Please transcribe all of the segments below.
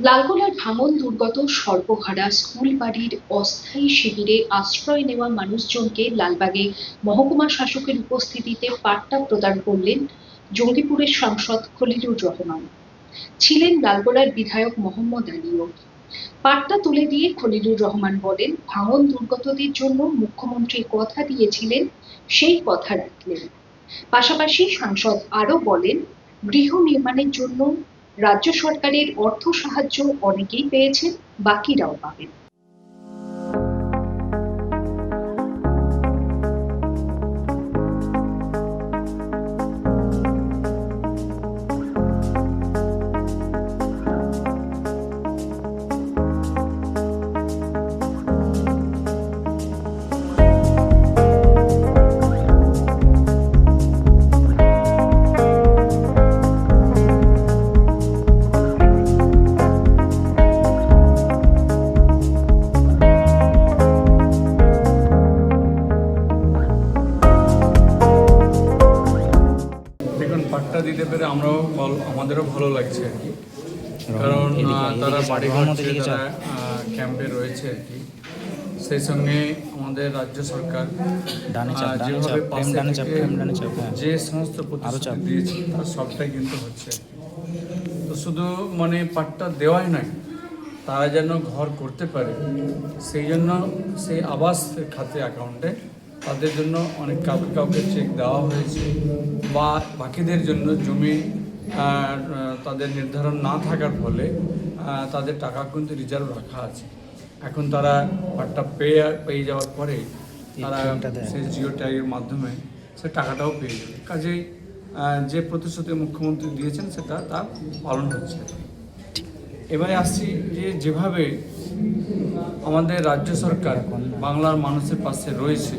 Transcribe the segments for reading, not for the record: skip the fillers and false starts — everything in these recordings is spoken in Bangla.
লালগোলার ভাঙন দুর্গত সর্বহারা স্কুল বাড়ির অস্থায়ী শিবিরে আশ্রয় নেওয়া মানুষজনকে লালবাগে মহকুমা শাসকের উপস্থিতিতে পাট্টা প্রদান করলেন জঙ্গিপুরের সাংসদ খলিলুর রহমান। ছিলেন লালগোলার বিধায়ক মোহাম্মদ আলীও। পাট্টা তুলে দিয়ে খলিলুর রহমান বলেন, ভাঙন দুর্গতদের জন্য মুখ্যমন্ত্রী কথা দিয়েছিলেন, সেই কথা রাখলেন। পাশাপাশি সাংসদ আরও বলেন, গৃহ নির্মাণের জন্য রাজ্য সরকারের অর্থ সাহায্য অনেকেই পেয়েছেন, বাকিরাও পাবেন। পাট্টা দিতে পেরে আমাদেরও ভালো লাগছে আর কি, কারণ তারা বাড়ি করছে, তারা ক্যাম্পে রয়েছে আর কি। সেই সঙ্গে আমাদের রাজ্য সরকার যেভাবে পাশে থেকে যে সমস্ত প্রতিশ্রুতি দিয়েছে তার সবটাই কিন্তু হচ্ছে। তো শুধু পাট্টা দেওয়াই নয়, তারা যেন ঘর করতে পারে সেই জন্য সেই আবাস খাতে অ্যাকাউন্টে তাদের জন্য অনেক কাউকে চেক দেওয়া হয়েছে, বা বাকিদের জন্য জমি তাদের নির্ধারণ না থাকার ফলে তাদের টাকা কিন্তু রিজার্ভ রাখা আছে। এখন তারা পাট্টা পেয়ে যাওয়ার পরে তারা সেই জিও ট্যাগের মাধ্যমে সে টাকাটাও পেয়ে যাবে। কাজেই যে প্রতিশ্রুতি মুখ্যমন্ত্রী দিয়েছেন সেটা তার পালন হচ্ছে। এবারে আসছি যেভাবে আমাদের রাজ্য সরকার বাংলার মানুষের পাশে রয়েছে,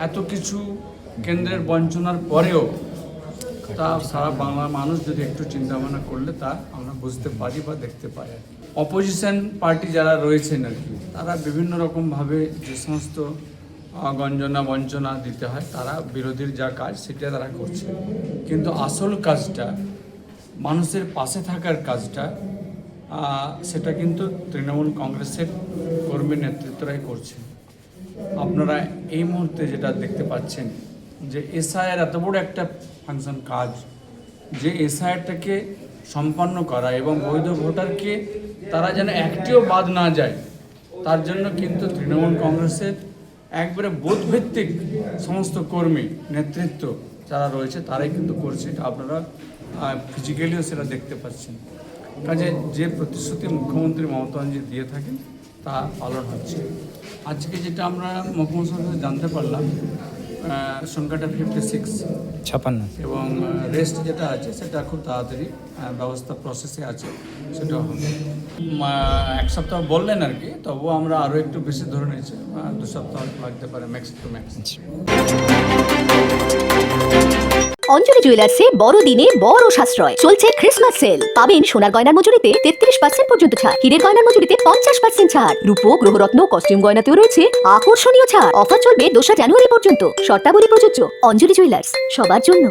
এত কিছু কেন্দ্রের বঞ্চনার পরেও তা সারা বাংলার মানুষ যদি একটু চিন্তা ভাবনা করলে তা আমরা বুঝতে পারি বা দেখতে পাই। অপোজিশন পার্টি যারা রয়েছেন আর কি, তারা বিভিন্ন রকমভাবে যে সমস্ত গঞ্জনা বঞ্চনা দিতে হয়, তারা বিরোধীর যা কাজ সেটা তারা করছে, কিন্তু আসল কাজটা মানুষের পাশে থাকার কাজটা সেটা কিন্তু তৃণমূল কংগ্রেসের কর্মী নেতৃত্বরাই করছে। আপনারা এই মুহূর্তে যেটা দেখতে পাচ্ছেন যে এসআইআর এত বড় একটা ফাংশন কাজ, যে এসআইআরটাকে সম্পন্ন করা এবং বৈধ ভোটারকে তারা যেন একটিও বাদ না যায়, তার জন্য কিন্তু তৃণমূল কংগ্রেসের একবারে বুথভিত্তিক সমস্ত কর্মী নেতৃত্ব যারা রয়েছে তারাই কিন্তু করছে। আপনারা ফিজিক্যালিও সেটা দেখতে পাচ্ছেন। কাজে যে প্রতিশ্রুতি মুখ্যমন্ত্রী মমতা ব্যানার্জি দিয়ে থাকেন তা পালন হচ্ছে। আজকে যেটা আমরা মুখ্যমন্ত্রী সরকার জানতে পারলাম, সংখ্যাটা 56 এবং রেস্ট যেটা আছে সেটা খুব তাড়াতাড়ি ব্যবস্থা প্রসেসে আছে, সেটা হবে। 1 সপ্তাহ বললেন আর কি, তবুও আমরা আরও একটু বেশি ধরে নিয়েছি, 2 সপ্তাহ লাগতে পারে ম্যাক্স টু ম্যাক্স। অঞ্জলি জুয়েলার্সে বড়দিনে বড় সাশ্রয় চলছে ক্রিসমাস সেল। পাবেন সোনার গয়নার মজুরিতে 33% পর্যন্ত ছাড়, হীরের গয়নার মজুরিতে 50% ছাড়, রূপো গ্রহরত্ন কস্টিউম গয়নাতেও রয়েছে আকর্ষণীয় ছাড়। অফার চলবে 2 জানুয়ারি পর্যন্ত, শর্তাবলী প্রযোজ্য। অঞ্জলি জুয়েলার্স, সবার জন্য।